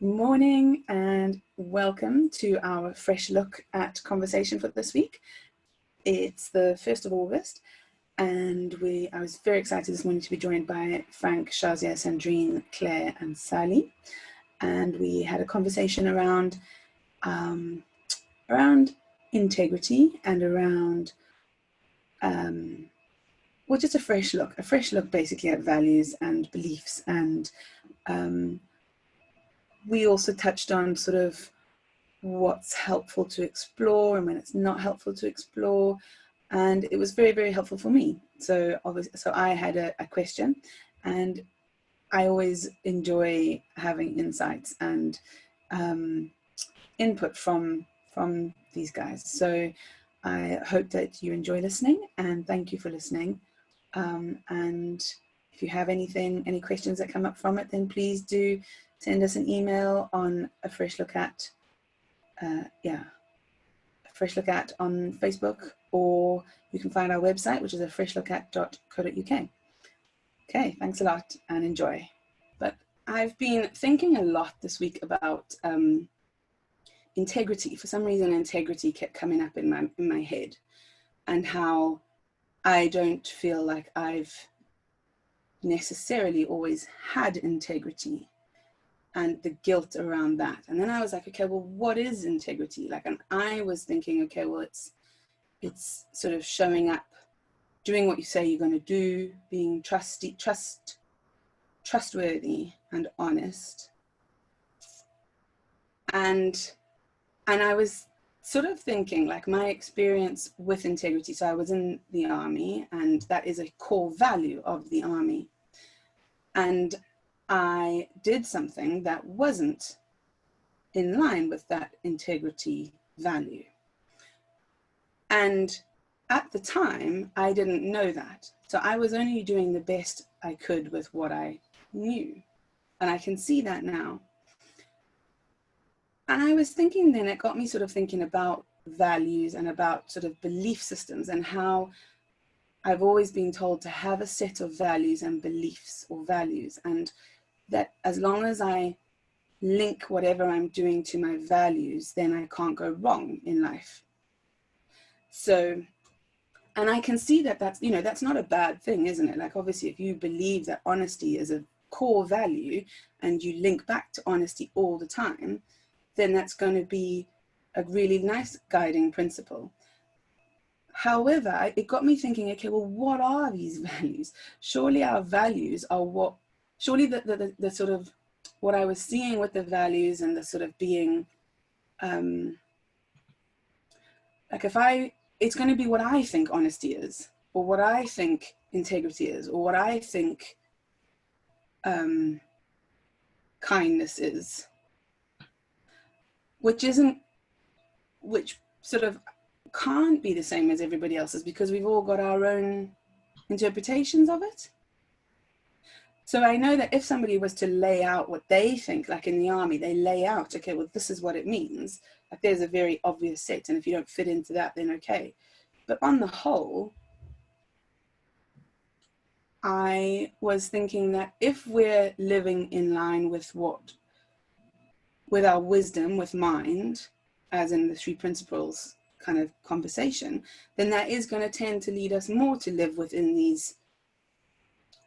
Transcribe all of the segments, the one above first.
Morning and welcome to our fresh look at conversation for this week. It's the 1st of August and I was very excited this morning to be joined by Frank, Shazia, Sandrine, Claire and Sally. And we had a conversation around integrity and around just a fresh look basically at values and beliefs. And we also touched on sort of what's helpful to explore and when it's not helpful to explore. And it was very, very helpful for me. So I had a question, and I always enjoy having insights and input from these guys. So I hope that you enjoy listening, and thank you for listening. And if you have any questions that come up from it, then please do send us an email on a fresh look at on Facebook, or you can find our website, which is afreshlookat.co.uk. Okay, thanks a lot and enjoy. But I've been thinking a lot this week about integrity. For some reason, integrity kept coming up in my head, and how I don't feel like I've necessarily always had integrity, and the guilt around that. And then I was like, okay, well, what is integrity? Like, and I was thinking, okay, well, it's sort of showing up, doing what you say you're going to do, being trustworthy and honest. And I was sort of thinking, like, my experience with integrity. So I was in the army, and that is a core value of the army. And I did something that wasn't in line with that integrity value. And at the time, I didn't know that. So I was only doing the best I could with what I knew. And I can see that now. And I was thinking then, it got me sort of thinking about values and about sort of belief systems, and how I've always been told to have a set of values and beliefs or values, and that as long as I link whatever I'm doing to my values, then I can't go wrong in life. So, and I can see that that's not a bad thing, isn't it? Like, obviously, if you believe that honesty is a core value and you link back to honesty all the time, then that's going to be a really nice guiding principle. However, it got me thinking, okay, well, what are these values? Surely our values are surely the sort of what I was seeing with the values and the sort of being, it's going to be what I think honesty is, or what I think integrity is, or what I think kindness is, which sort of can't be the same as everybody else's, because we've all got our own interpretations of it. So I know that if somebody was to lay out what they think, like in the army, they lay out, okay, well, this is what it means. Like, there's a very obvious set, and if you don't fit into that, then okay. But on the whole, I was thinking that if we're living in line with our wisdom, with mind, as in the 3 principles kind of conversation, then that is going to tend to lead us more to live within these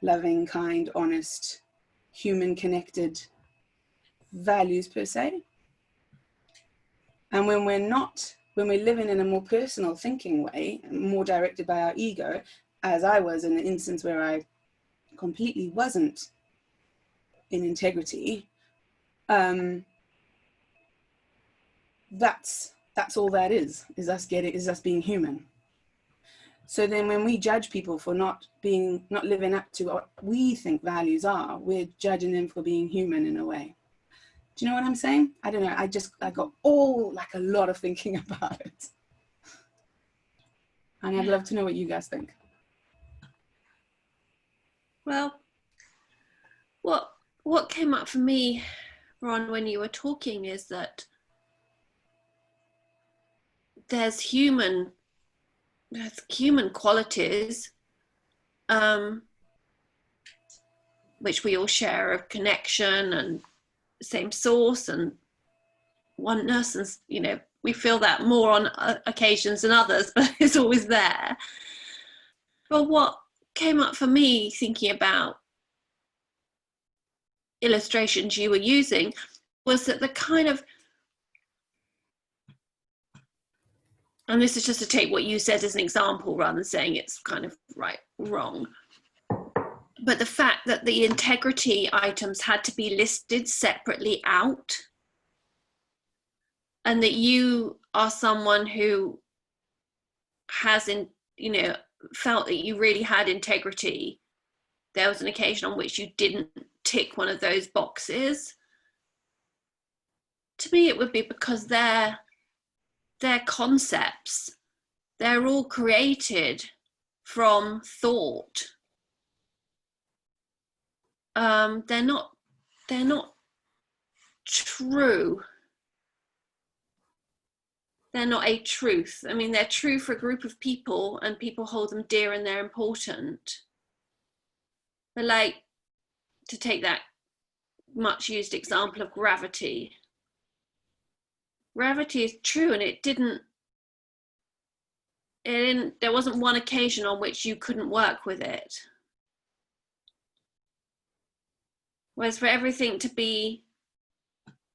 loving, kind, honest, human connected values per se. And when we're living in a more personal thinking way, more directed by our ego, as I was in the instance where I completely wasn't in integrity, that's all that is us being human. So then when we judge people for not living up to what we think values are, we're judging them for being human in a way. Do you know what I'm saying? I don't know. I got a lot of thinking about it. And I'd love to know what you guys think. Well, what came up for me, Ron, when you were talking, is that there's human qualities which we all share, of connection and same source and oneness, and you know, we feel that more on occasions than others, but it's always there. But what came up for me thinking about illustrations you were using was that the kind of, and this is just to take what you said as an example rather than saying it's kind of right, wrong, but the fact that the integrity items had to be listed separately out, and that you are someone who has, you know, felt that you really had integrity. There was an occasion on which you didn't tick one of those boxes. To me, it would be because they're concepts. They're all created from thought. They're not true. They're not a truth. I mean, they're true for a group of people, and people hold them dear and they're important. But like, to take that much used example of gravity. Gravity is true, and there wasn't one occasion on which you couldn't work with it. Whereas for everything to be,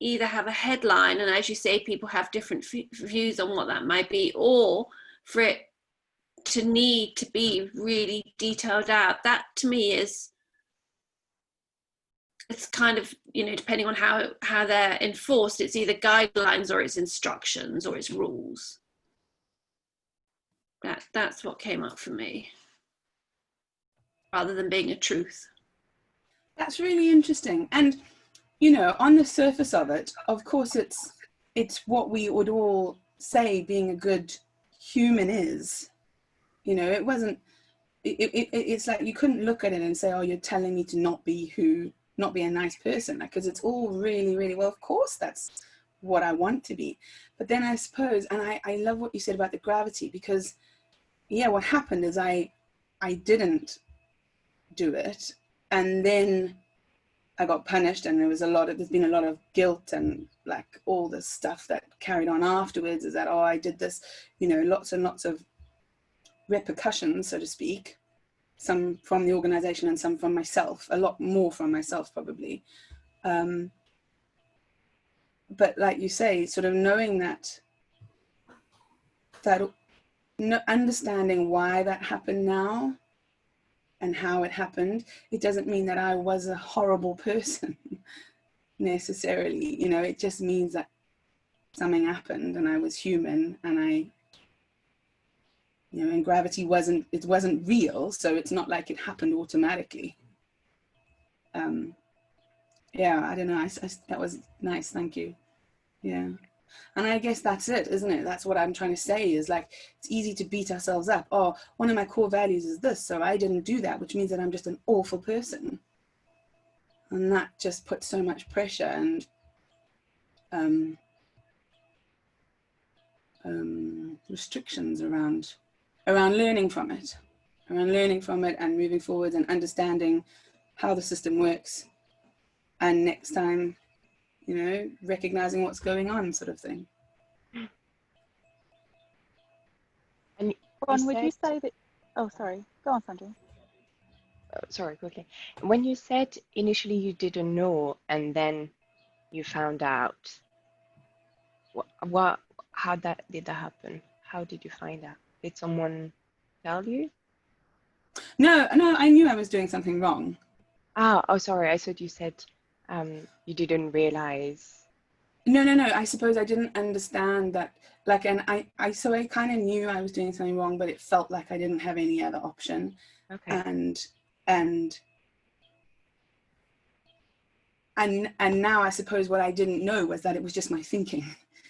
either have a headline, and as you say, people have different views on what that might be, or for it to need to be really detailed out, that to me is, it's kind of, you know, depending on how they're enforced, it's either guidelines or it's instructions or it's rules. That's what came up for me, rather than being a truth. That's really interesting. And, you know, on the surface of it, of course, it's what we would all say being a good human is. You know, it wasn't, it's like you couldn't look at it and say, oh, you're telling me to not be a nice person, because it's all really, really, well, of course, that's what I want to be. But then I suppose, and I love what you said about the gravity, because, yeah, what happened is I didn't do it. And then I got punished, and there's been a lot of guilt and like all the stuff that carried on afterwards, is that, oh, I did this, you know, lots and lots of repercussions, so to speak, some from the organization and some from myself, a lot more from myself probably. But like you say, sort of knowing that understanding why that happened now and how it happened, it doesn't mean that I was a horrible person necessarily, you know, it just means that something happened and I was human, and you know, and gravity wasn't real, so it's not like it happened automatically. Yeah, I don't know, that was nice, thank you. Yeah. And I guess that's it, isn't it? That's what I'm trying to say, is like, it's easy to beat ourselves up. Oh, one of my core values is this, so I didn't do that, which means that I'm just an awful person. And that just puts so much pressure and restrictions around learning from it and moving forward and understanding how the system works. And next time, you know, recognizing what's going on, sort of thing. And Bron, would you say that, oh, sorry, go on, Sandra. Sorry, quickly. When you said initially you didn't know and then you found out, how did that happen? How did you find out? Did someone tell you? No, I knew I was doing something wrong. Oh, sorry. I thought you said you didn't realize. No. I suppose I didn't understand that. Like, and I kind of knew I was doing something wrong, but it felt like I didn't have any other option. Okay. And now I suppose what I didn't know was that it was just my thinking.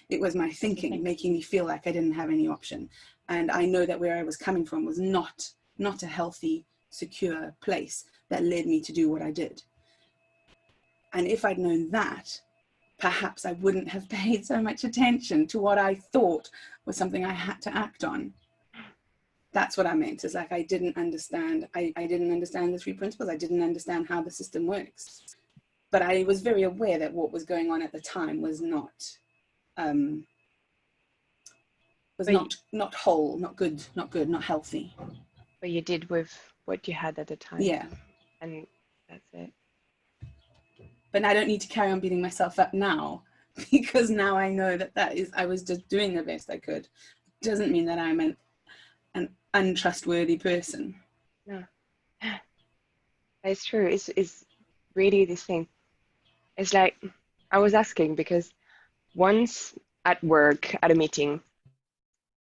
It was my thinking making me feel like I didn't have any option. And I know that where I was coming from was not a healthy, secure place that led me to do what I did. And if I'd known that, perhaps I wouldn't have paid so much attention to what I thought was something I had to act on. That's what I meant, is like I didn't understand. I didn't understand the 3 principles. I didn't understand how the system works. but I was very aware that what was going on at the time was not not whole, not good, not healthy. But you did with what you had at the time. Yeah. And that's it. But I don't need to carry on beating myself up now, because now I know that I was just doing the best I could. Doesn't mean that I'm an untrustworthy person. No. It's true. It's really this thing. It's like, I was asking because once at work, at a meeting,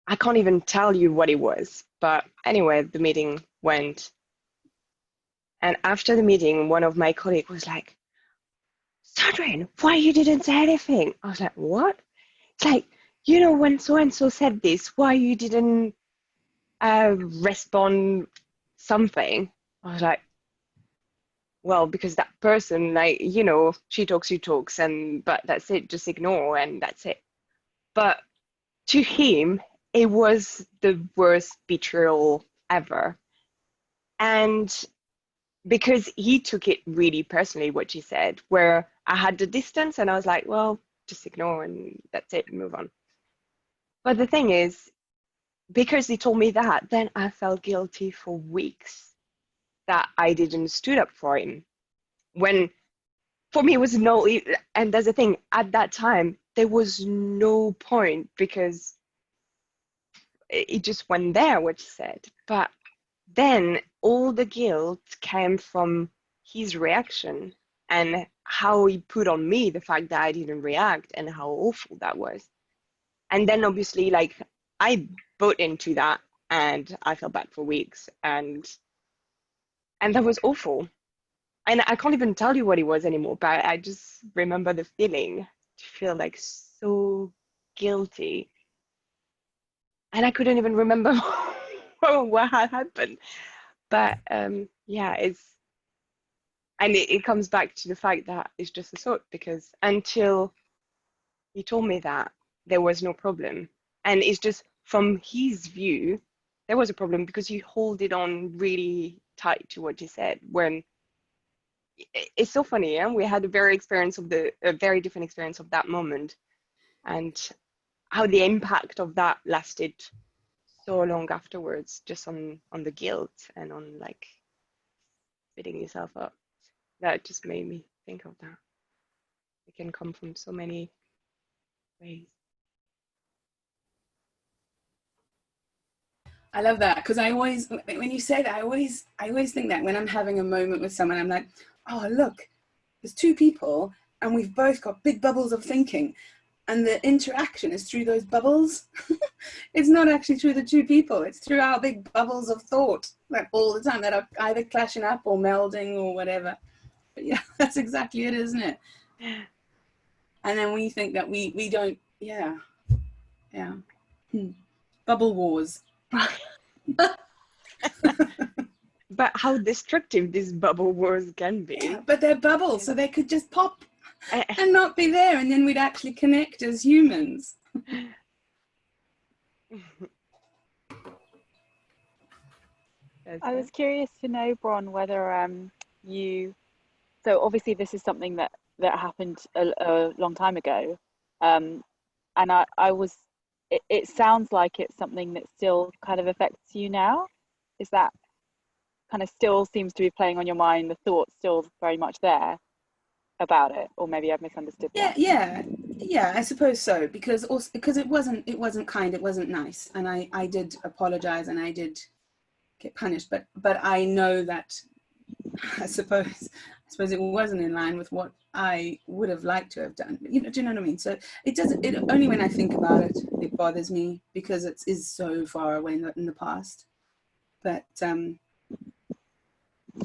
I can't even tell you what it was, but anyway, the meeting went. And after the meeting, one of my colleagues was like, Sandrine, why you didn't say anything? I was like, what? It's like, you know, when so-and-so said this, why you didn't respond something? I was like, well, because that person, like, you know, she talks, you talks, but that's it, just ignore, and that's it. But to him, it was the worst betrayal ever. And because he took it really personally, what she said, where I had the distance and I was like, well, just ignore and that's it, move on. But the thing is, because he told me that, then I felt guilty for weeks that I didn't stood up for him. When for me it was no, and there's the thing, at that time, there was no point because it just went there, what she said. But then all the guilt came from his reaction and how he put on me the fact that I didn't react and how awful that was. And then obviously, like, I bought into that and I felt bad for weeks, and that was awful. And I can't even tell you what it was anymore, but I just remember the feeling to feel like so guilty. And I couldn't even remember what had happened. But yeah, it comes back to the fact that it's just a thought, because until he told me that, there was no problem. And it's just from his view, there was a problem because you hold it on really tight to what he said. When it's so funny, yeah? We had a very different experience of that moment, and how the impact of that lasted so long afterwards, just on the guilt and on like beating yourself up. That just made me think of that. It can come from so many ways. I love that, because I always, when you say that, I always think that when I'm having a moment with someone, I'm like, oh, look, there's two people and we've both got big bubbles of thinking, and the interaction is through those bubbles. It's not actually through the two people, it's through our big bubbles of thought, like all the time, that are either clashing up or melding or whatever. But yeah, that's exactly it, isn't it? And then we think that we don't, yeah. Bubble wars. But how destructive these bubble wars can be. Yeah, but they're bubbles, so they could just pop and not be there, and then we'd actually connect as humans. I was curious to know, Bron, whether so obviously this is something that happened a long time ago, and it sounds like it's something that still kind of affects you now. Is that kind of still seems to be playing on your mind, the thoughts still very much there about it? Or maybe I've misunderstood that. Yeah, I suppose so, because it wasn't kind, it wasn't nice, and I did apologize and I did get punished, but I know that I suppose it wasn't in line with what I would have liked to have done. You know, do you know what I mean? So it only when I think about it, it bothers me, because it is so far away in the past. But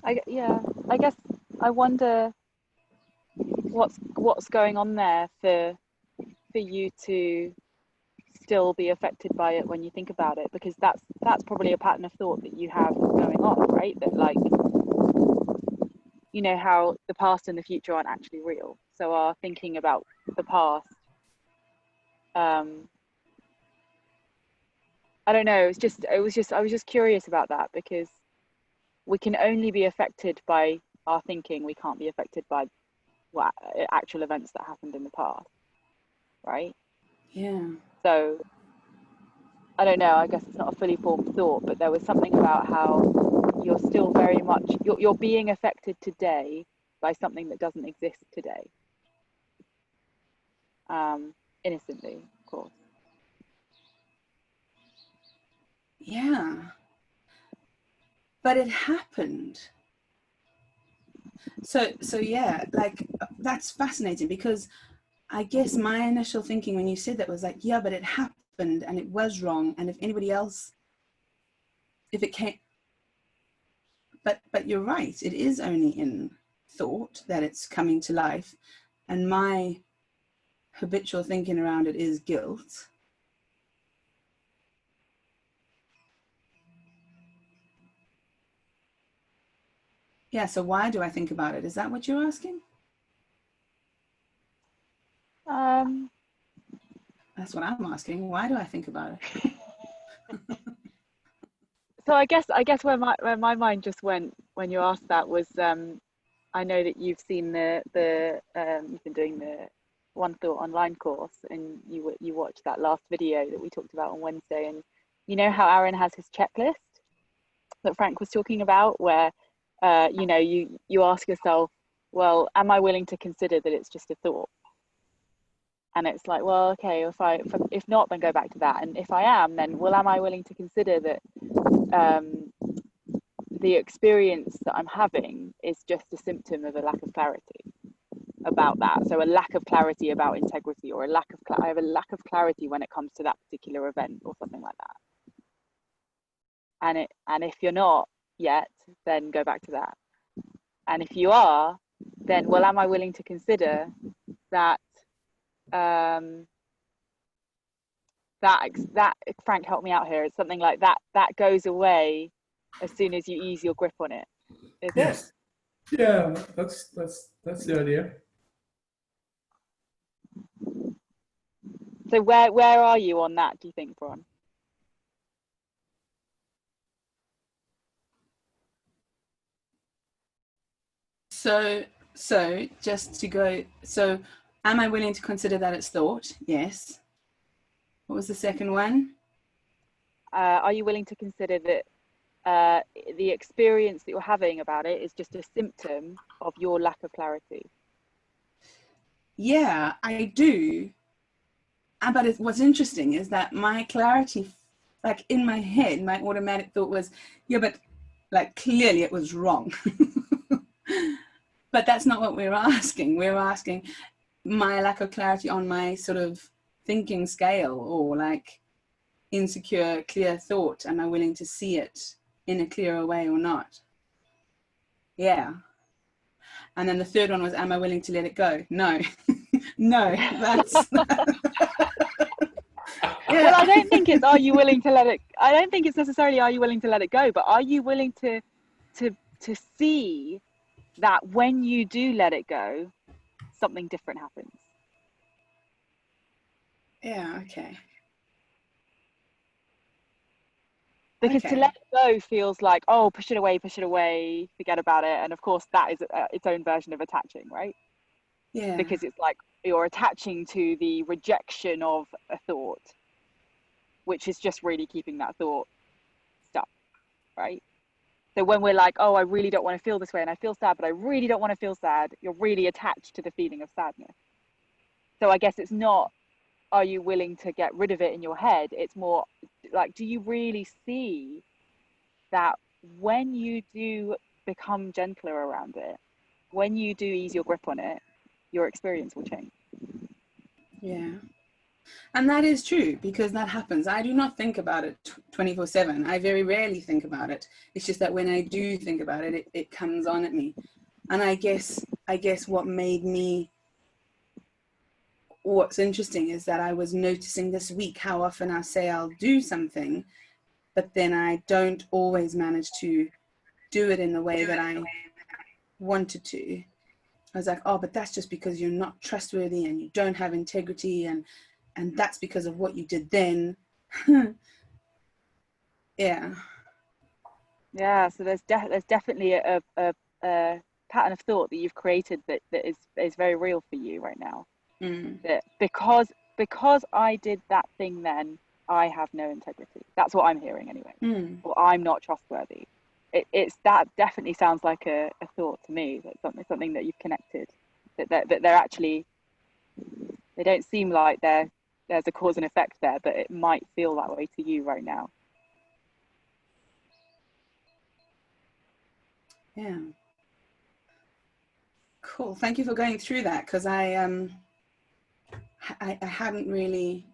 I guess I wonder what's going on there for you to still be affected by it when you think about it, because that's probably a pattern of thought that you have going on, right? That, like, you know how the past and the future aren't actually real, so our thinking about the past, I don't know, I was just curious about that, because we can only be affected by our thinking, we can't be affected by what actual events that happened in the past, right? Yeah. So I don't know, I guess it's not a fully formed thought, but there was something about how you're still very much, you're being affected today by something that doesn't exist today. Innocently, of course. Yeah. But it happened. So yeah, like that's fascinating, because I guess my initial thinking when you said that was like, yeah, but it happened and it was wrong. And if anybody else, if it came, but you're right, it is only in thought that it's coming to life. And my habitual thinking around it is guilt. Yeah, so why do I think about it? Is that what you're asking? That's what I'm asking. Why do I think about it? So I guess where my mind just went when you asked that was, I know that you've seen you've been doing the One Thought online course, and you watched that last video that we talked about on Wednesday, and you know how Aaron has his checklist that Frank was talking about, where you know, you ask yourself, well, am I willing to consider that it's just a thought? And it's like, well, okay, if not, then go back to that. And if I am, then, well, am I willing to consider that the experience that I'm having is just a symptom of a lack of clarity about that? So a lack of clarity about integrity, or I have a lack of clarity when it comes to that particular event or something like that. And if you're not yet, then go back to that. And if you are, then, well, am I willing to consider that that Frank, help me out here, it's something like that goes away as soon as you ease your grip on it, is Yes. it? Yeah, that's the idea. So where are you on that, do you think, Bron? So just to go, so am I willing to consider that it's thought? Yes. What was the second one? Are you willing to consider that the experience that you're having about it is just a symptom of your lack of clarity? Yeah, I do. But what's interesting is that my clarity, like in my head, my automatic thought was, yeah, but like clearly it was wrong. But that's not what we're asking. We're asking my lack of clarity on my sort of thinking scale, or like insecure, clear thought. Am I willing to see it in a clearer way or not? Yeah. And then the third one was, am I willing to let it go? No. No, that's yeah. Well, I don't think it's are you willing to let it, I don't think it's necessarily are you willing to let it go, but are you willing to see that when you do let it go, something different happens? Yeah, okay. Because Okay. to let it go feels like, oh, push it away, forget about it. And of course, that is its own version of attaching, right? Yeah. Because it's like you're attaching to the rejection of a thought, which is just really keeping that thought stuck, right? So when we're like, oh, I really don't want to feel this way, and I feel sad, but I really don't want to feel sad, you're really attached to the feeling of sadness. So I guess it's not, are you willing to get rid of it in your head? It's more like, do you really see that when you do become gentler around it, when you do ease your grip on it, your experience will change? Yeah. And that is true, because that happens. I do not think about it 24/7. I very rarely think about it. It's just that when I do think about it, it comes on at me. And I guess what's interesting is that I was noticing this week how often I say I'll do something, but then I don't always manage to do it in the way that I wanted to. I was like, oh, but that's just because you're not trustworthy and you don't have integrity, and that's because of what you did then. Yeah. Yeah, so there's definitely a pattern of thought that you've created that is very real for you right now. Mm. That because I did that thing then, I have no integrity. That's what I'm hearing anyway. Mm. Or I'm not trustworthy. It's that definitely sounds like a thought to me. That's something that you've connected. That they're actually, they don't seem like there's a cause and effect there, but it might feel that way to you right now. Yeah. Cool. Thank you for going through that, because I hadn't really,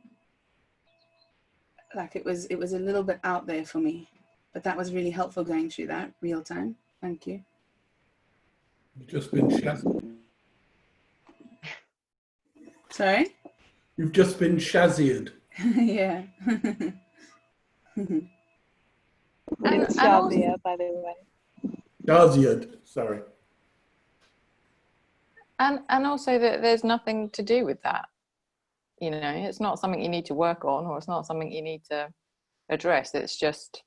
like, it was a little bit out there for me, but that was really helpful going through that real time. Thank you. You've just been shazzied. Sorry? You've just been shazzied. Yeah. It's Shazia, by the way. Shazzied, sorry. And also that there's nothing to do with that. You know, it's not something you need to work on, or it's not something you need to address. It's just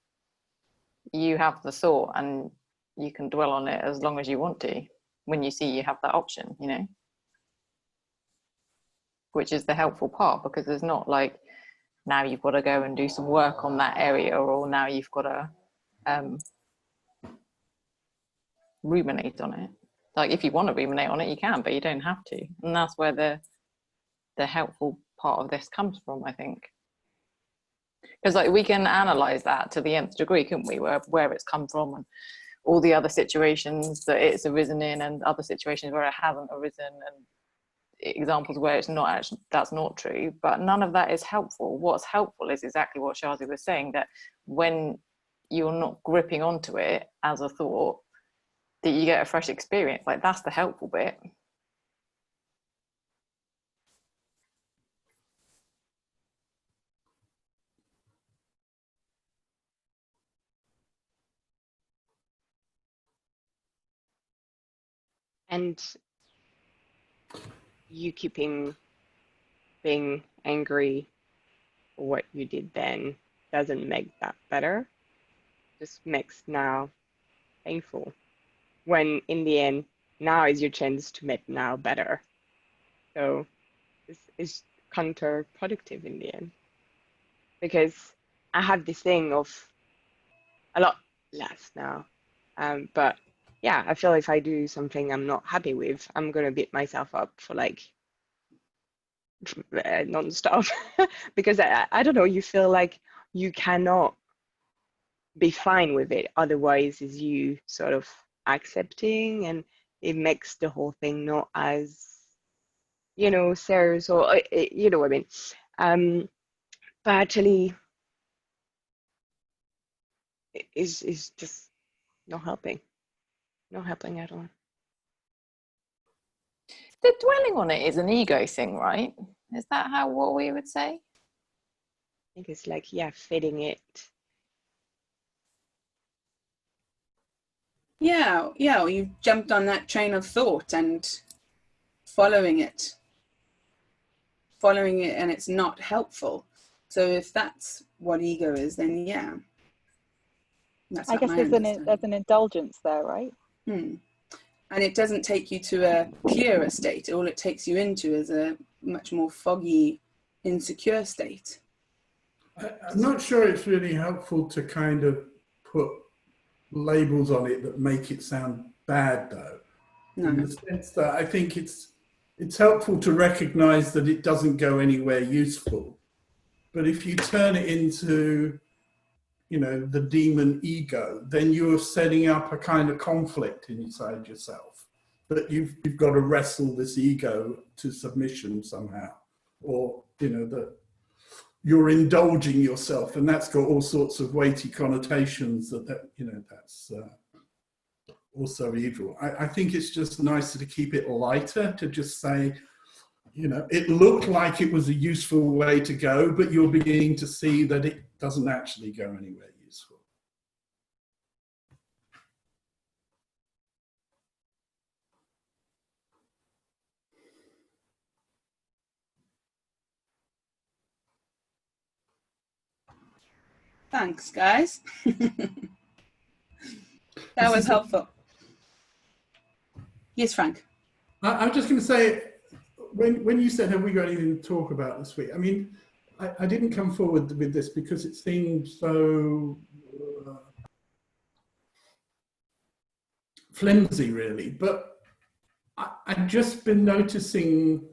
you have the thought and you can dwell on it as long as you want to when you see you have that option, you know, which is the helpful part, because there's not like, now you've got to go and do some work on that area, or now you've got to ruminate on it. Like, if you want to ruminate on it, you can, but you don't have to. And that's where the helpful part of this comes from, I think. Because like, we can analyze that to the nth degree, couldn't we, where it's come from, and all the other situations that it's arisen in, and other situations where it hasn't arisen, and examples where it's not actually, that's not true. But none of that is helpful. What's helpful is exactly what Shazi was saying, that when you're not gripping onto it as a thought, that you get a fresh experience. Like, that's the helpful bit. And you keeping being angry for what you did then doesn't make that better, just makes now painful. When in the end, now is your chance to make now better. So it's counterproductive in the end. Because I have this thing of a lot less now. But yeah, I feel if I do something I'm not happy with, I'm gonna beat myself up for like non-stop. Because I don't know, you feel like you cannot be fine with it. Otherwise, is you sort of accepting, and it makes the whole thing not as, you know, serious, or you know what I mean. But actually, is just not helping at all. The dwelling on it is an ego thing, right? Is that what we would say? I think it's like, yeah, fitting it. Yeah, or you've jumped on that train of thought and following it, and it's not helpful. So if that's what ego is, then yeah, that's I guess there's an indulgence there, right? And it doesn't take you to a clearer state. All it takes you into is a much more foggy, insecure state. I'm not sure it's really helpful to kind of put labels on it that make it sound bad, though. No. In the sense that I think it's helpful to recognize that it doesn't go anywhere useful. But if you turn it into, you know, the demon ego, then you're setting up a kind of conflict inside yourself, that you've got to wrestle this ego to submission somehow, or, you know, that you're indulging yourself, and that's got all sorts of weighty connotations that you know, that's also evil. I think it's just nicer to keep it lighter, to just say, you know, it looked like it was a useful way to go, but you're beginning to see that it doesn't actually go anywhere useful. Thanks, guys. That was helpful. Yes, Frank. I'm just going to say, when you said, have we got anything to talk about this week? I mean, I didn't come forward with this because it seemed so flimsy, really. But I've just been noticing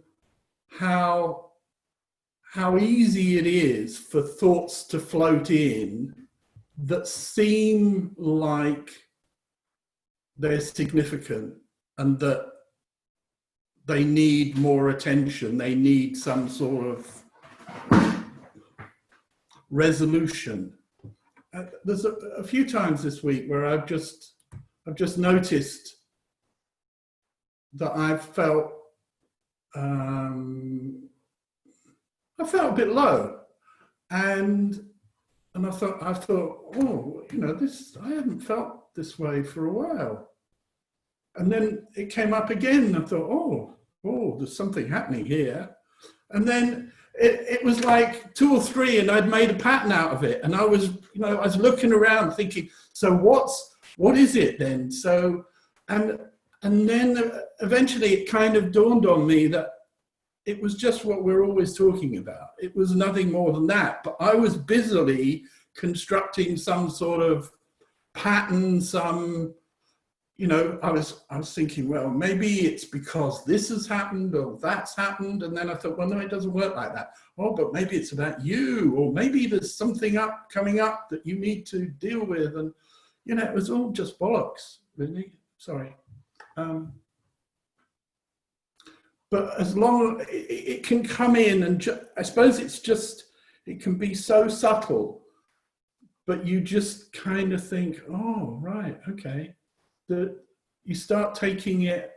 how easy it is for thoughts to float in that seem like they're significant and that they need more attention. They need some sort of resolution. There's a few times this week where I've just noticed that I felt a bit low, and I thought, oh, you know, I haven't felt this way for a while. And then it came up again. I thought, oh, there's something happening here. And then it was like 2 or 3, and I'd made a pattern out of it. And I was looking around thinking, so what is it then? So, and then eventually it kind of dawned on me that it was just what we're always talking about. It was nothing more than that. But I was busily constructing some sort of pattern, I was thinking, well, maybe it's because this has happened or that's happened. And then I thought, well, no, it doesn't work like that. Oh, but maybe it's about you, or maybe there's something coming up that you need to deal with. And, it was all just bollocks, really. Sorry. But as long as it can come in, and I suppose it can be so subtle, but you just kind of think, oh, right, okay. That you start taking it,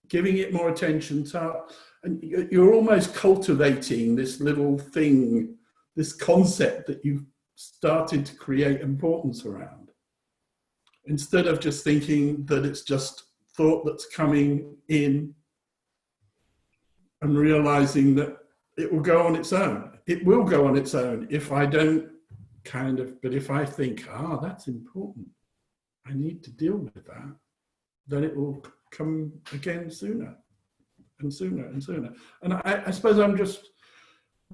giving it more attention, and you're almost cultivating this little thing, this concept that you've started to create importance around, instead of just thinking that it's just thought that's coming in and realizing that it will go on its own. It will go on its own if I don't but if I think, that's important, I need to deal with that, then it will come again sooner and sooner and sooner. And I suppose I'm just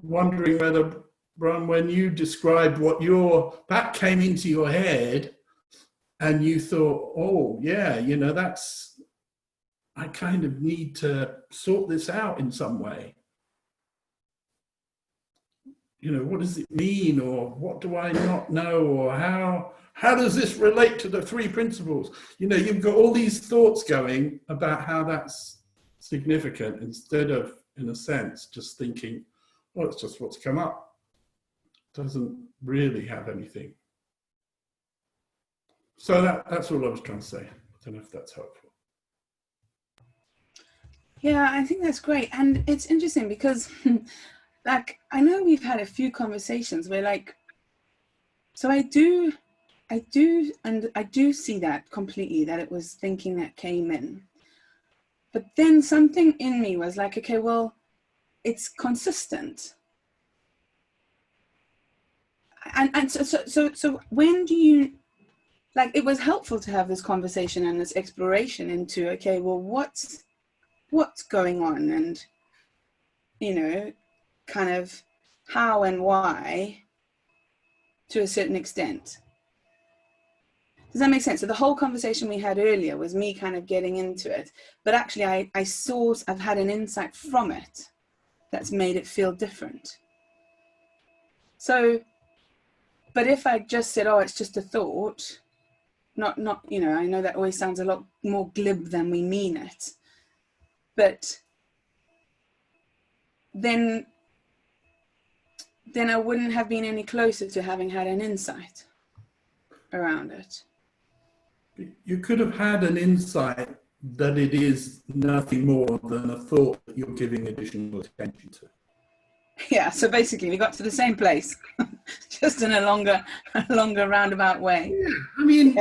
wondering whether, Bron, when you described that came into your head and you thought, oh yeah, I kind of need to sort this out in some way. What does it mean, or what do I not know, or how does this relate to the 3 principles? You've got all these thoughts going about how that's significant, instead of, in a sense, just thinking, well, it's just what's come up. It doesn't really have anything. So that's all I was trying to say. I don't know if that's helpful. Yeah, I think that's great. And it's interesting because I know we've had a few conversations where so I do see that completely, that it was thinking that came in. But then something in me was like, okay, well, it's consistent. And so when do you, it was helpful to have this conversation and this exploration into, okay, well, what's going on, and, kind of how and why to a certain extent. Does that make sense? So the whole conversation we had earlier was me kind of getting into it, but actually I've had an insight from it that's made it feel different. So, but if I just said, oh, it's just a thought, not, I know that always sounds a lot more glib than we mean it, but then I wouldn't have been any closer to having had an insight around it. You could have had an insight that it is nothing more than a thought that you're giving additional attention to. Yeah, so basically we got to the same place, just in a longer roundabout way. Yeah, I mean,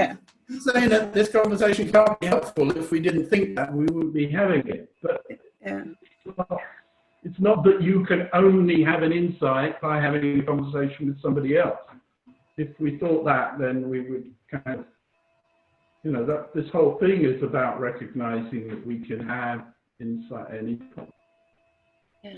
saying that this conversation can't be helpful if we didn't think that, we wouldn't be having it. But yeah. It's not that you can only have an insight by having a conversation with somebody else. If we thought that, then we would kind of, you know, that this whole thing is about recognizing that we can have insight at any point. Yeah.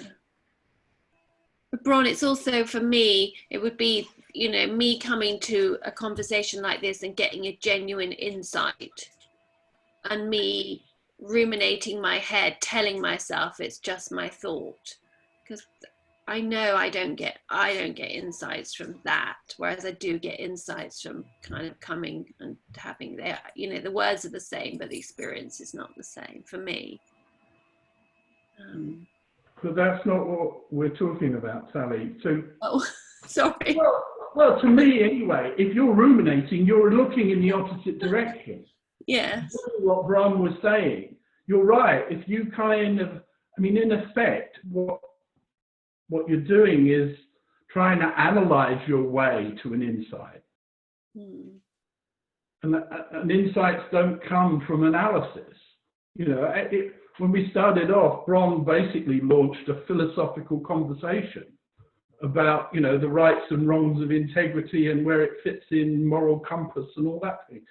But Bron, it's also for me, it would be, you know, me coming to a conversation like this and getting a genuine insight, and me ruminating my head, telling myself it's just my thought, because I know I don't get insights from that, whereas I do get insights from kind of coming and having their, you know, the words are the same, but the experience is not the same for me. But that's not what we're talking about, Sally. So, oh, sorry. Well, to me anyway, if you're ruminating, you're looking in the opposite direction. Yes. What Bron was saying, you're right. If you kind of, I mean, in effect, what you're doing is trying to analyze your way to an insight. And insights don't come from analysis. You know, when we started off, Bron basically launched a philosophical conversation about, you know, the rights and wrongs of integrity and where it fits in moral compass and all that thing.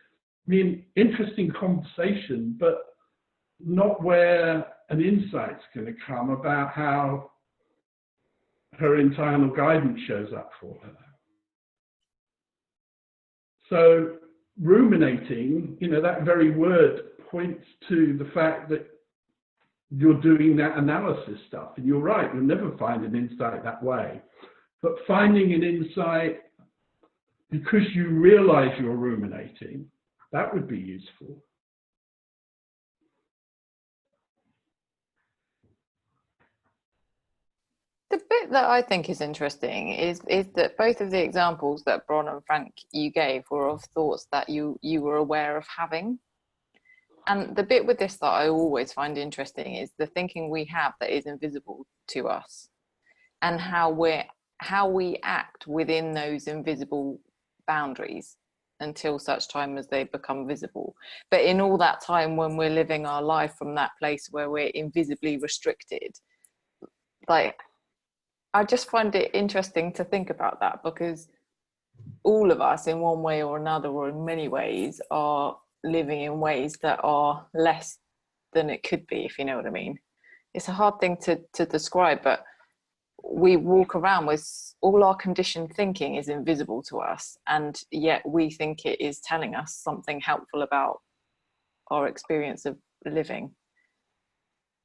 I mean, interesting conversation, but not where an insight's going to come about how her internal guidance shows up for her. So ruminating, you know, that very word points to the fact that you're doing that analysis stuff. And you're right, you'll never find an insight that way. But finding an insight because you realize you're ruminating, that would be useful. The bit that I think is interesting is that both of the examples that Bron and Frank you gave were of thoughts that you were aware of having. And the bit with this that I always find interesting is the thinking we have that is invisible to us, and how we act within those invisible boundaries until such time as they become visible. But in all that time when we're living our life from that place where we're invisibly restricted, like, I just find it interesting to think about that, because all of us in one way or another, or in many ways, are living in ways that are less than it could be, if you know what I mean. It's a hard thing to describe, but we walk around with all our conditioned thinking is invisible to us, and yet we think it is telling us something helpful about our experience of living.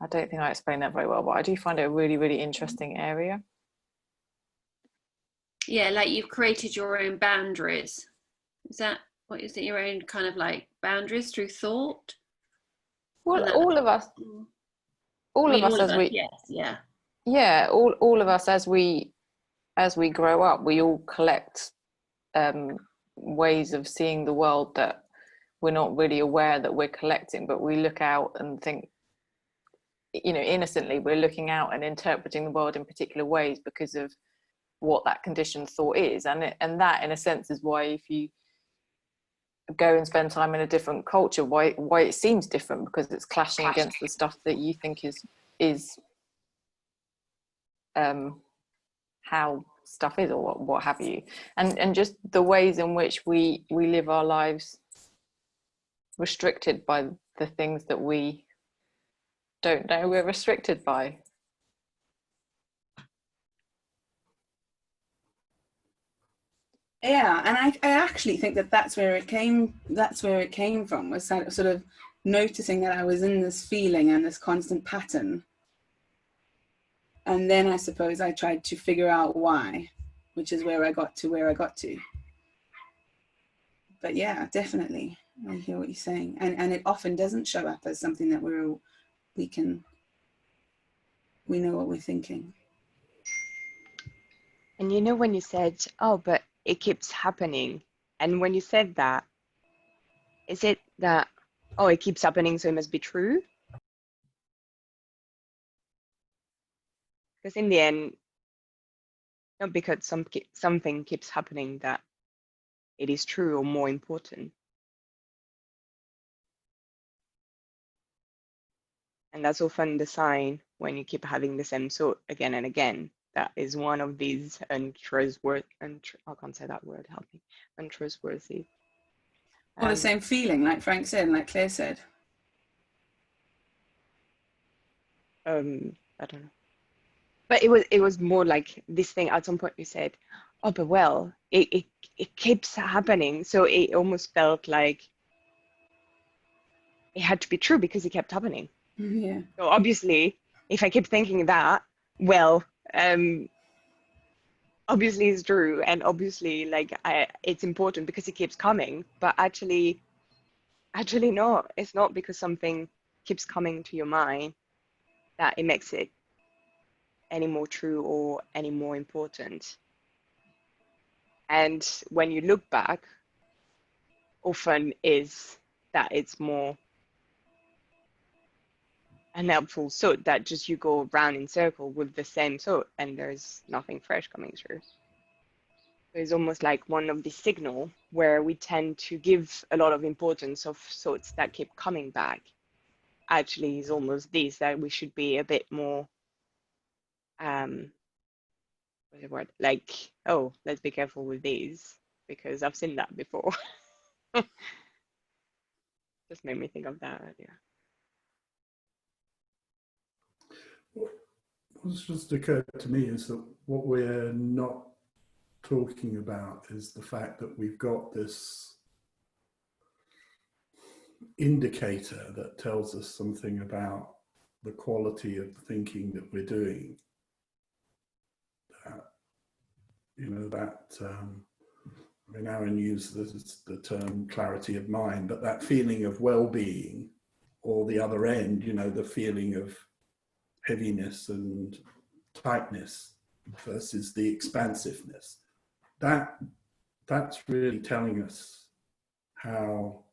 I don't think I explained that very well, but I do find it a really, really interesting area. Yeah, like you've created your own boundaries. Is that what is it? Your own kind of like boundaries through thought? Well, all of us as we grow up, we all collect ways of seeing the world that we're not really aware that we're collecting, but we look out and think, you know, innocently we're looking out and interpreting the world in particular ways because of what that conditioned thought is. And that in a sense is why if you go and spend time in a different culture, why it seems different, because it's clashing against the stuff that you think is how stuff is, or what have you, and just the ways in which we live our lives restricted by the things that we don't know we're restricted by. Yeah, and I actually think that's where it came from, was sort of noticing that I was in this feeling and this constant pattern. And then I suppose I tried to figure out why, which is where I got to. But yeah, definitely, I hear what you're saying. And it often doesn't show up as something that we know what we're thinking. And you know, when you said, oh, but it keeps happening, and when you said that, is it that, oh, it keeps happening, so it must be true? Because in the end, not because something keeps happening that it is true or more important. And that's often the sign when you keep having the same thought again and again. That is one of these untrustworthy, I can't say that word, help me, untrustworthy Or the same feeling, like Frank said, like Claire said. I don't know. But it was more like this thing. At some point you said, "Oh, but well, it keeps happening." So it almost felt like it had to be true because it kept happening. Yeah. So obviously, if I keep thinking that, well, obviously it's true, and obviously, like it's important because it keeps coming. But actually not. It's not because something keeps coming to your mind that it makes it any more true or any more important. And when you look back, often is that it's more an helpful thought that just you go round in circle with the same thought and there's nothing fresh coming through. It's almost like one of the signal where we tend to give a lot of importance of thoughts that keep coming back. Actually is almost this, that we should be a bit more what's the word, like, oh, let's be careful with these because I've seen that before. Just made me think of that earlier. What's just occurred to me is that what we're not talking about is the fact that we've got this indicator that tells us something about the quality of the thinking that we're doing. I mean, Aaron used the term clarity of mind, but that feeling of well-being, or the other end, the feeling of heaviness and tightness versus the expansiveness, that's really telling us how,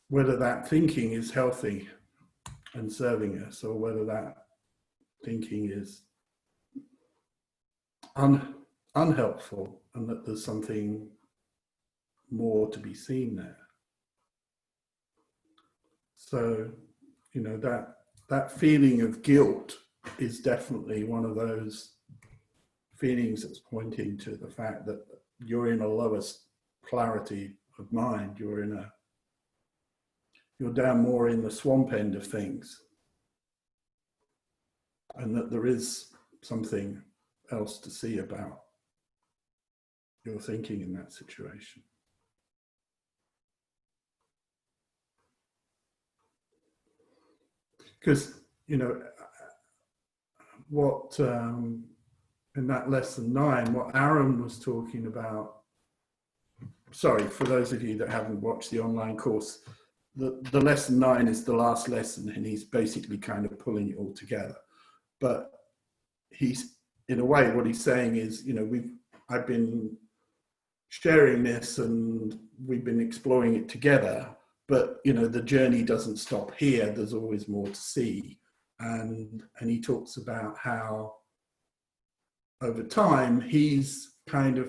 whether that thinking is healthy and serving us, or whether that thinking is unhelpful and that there's something more to be seen there. So, that feeling of guilt is definitely one of those feelings that's pointing to the fact that you're in a lower clarity of mind. You're down more in the swamp end of things, and that there is something else to see about your thinking in that situation. Because, what in that lesson 9, what Aaron was talking about, sorry, for those of you that haven't watched the online course, the lesson 9 is the last lesson, and he's basically kind of pulling it all together. But he's, in a way, what he's saying is, I've been sharing this and we've been exploring it together, but the journey doesn't stop here. There's always more to see. And he talks about how over time he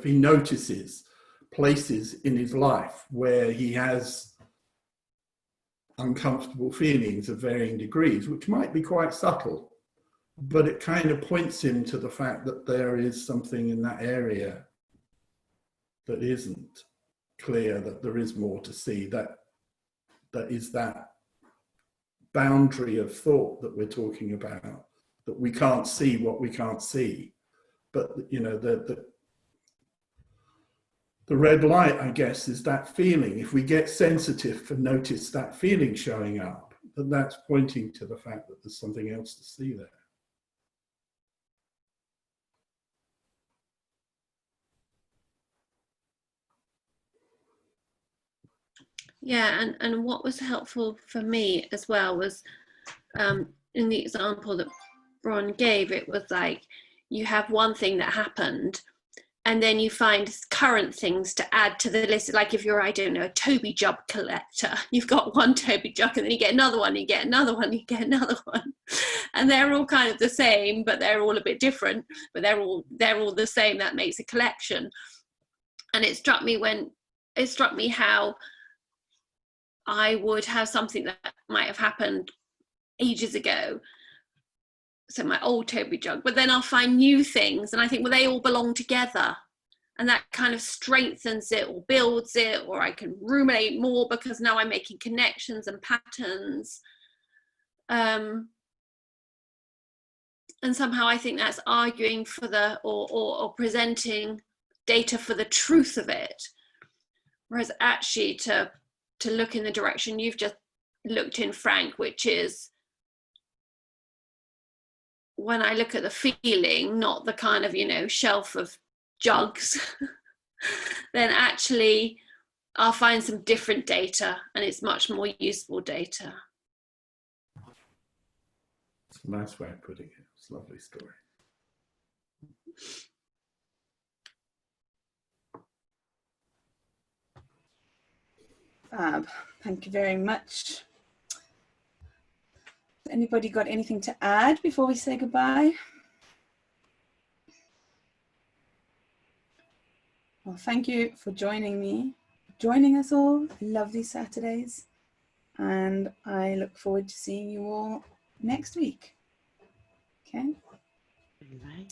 notices places in his life where he has uncomfortable feelings of varying degrees, which might be quite subtle, but it kind of points him to the fact that there is something in that area that isn't clear, that there is more to see, that is that boundary of thought that we're talking about, that we can't see what we can't see. But the red light, I guess, is that feeling. If we get sensitive and notice that feeling showing up, then that's pointing to the fact that there's something else to see there. Yeah, and what was helpful for me as well was in the example that Bron gave, it was like you have one thing that happened and then you find current things to add to the list. Like if you're, I don't know, a Toby jug collector, you've got one Toby jug and then you get another one, you get another one, you get another one. And they're all kind of the same, but they're all a bit different, but they're all the same. That makes a collection. And it struck me how I would have something that might have happened ages ago, so my old Toby jug, but then I'll find new things and I think, well, they all belong together. and that kind of strengthens it or builds it, or I can ruminate more because now I'm making connections and patterns. And somehow I think that's arguing for the, or presenting data for the truth of it. Whereas actually to look in the direction you've just looked in, Frank, which is when I look at the feeling, not the kind of, you know, shelf of jugs, then actually I'll find some different data, and it's much more useful data. It's a nice way of putting it. It's a lovely story. Fab. Thank you very much. Anybody got anything to add before we say goodbye? Well, thank you for joining us all. I love these Saturdays, and I look forward to seeing you all next week. Okay. Bye.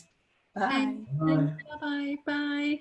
Bye. Bye. Bye. Bye.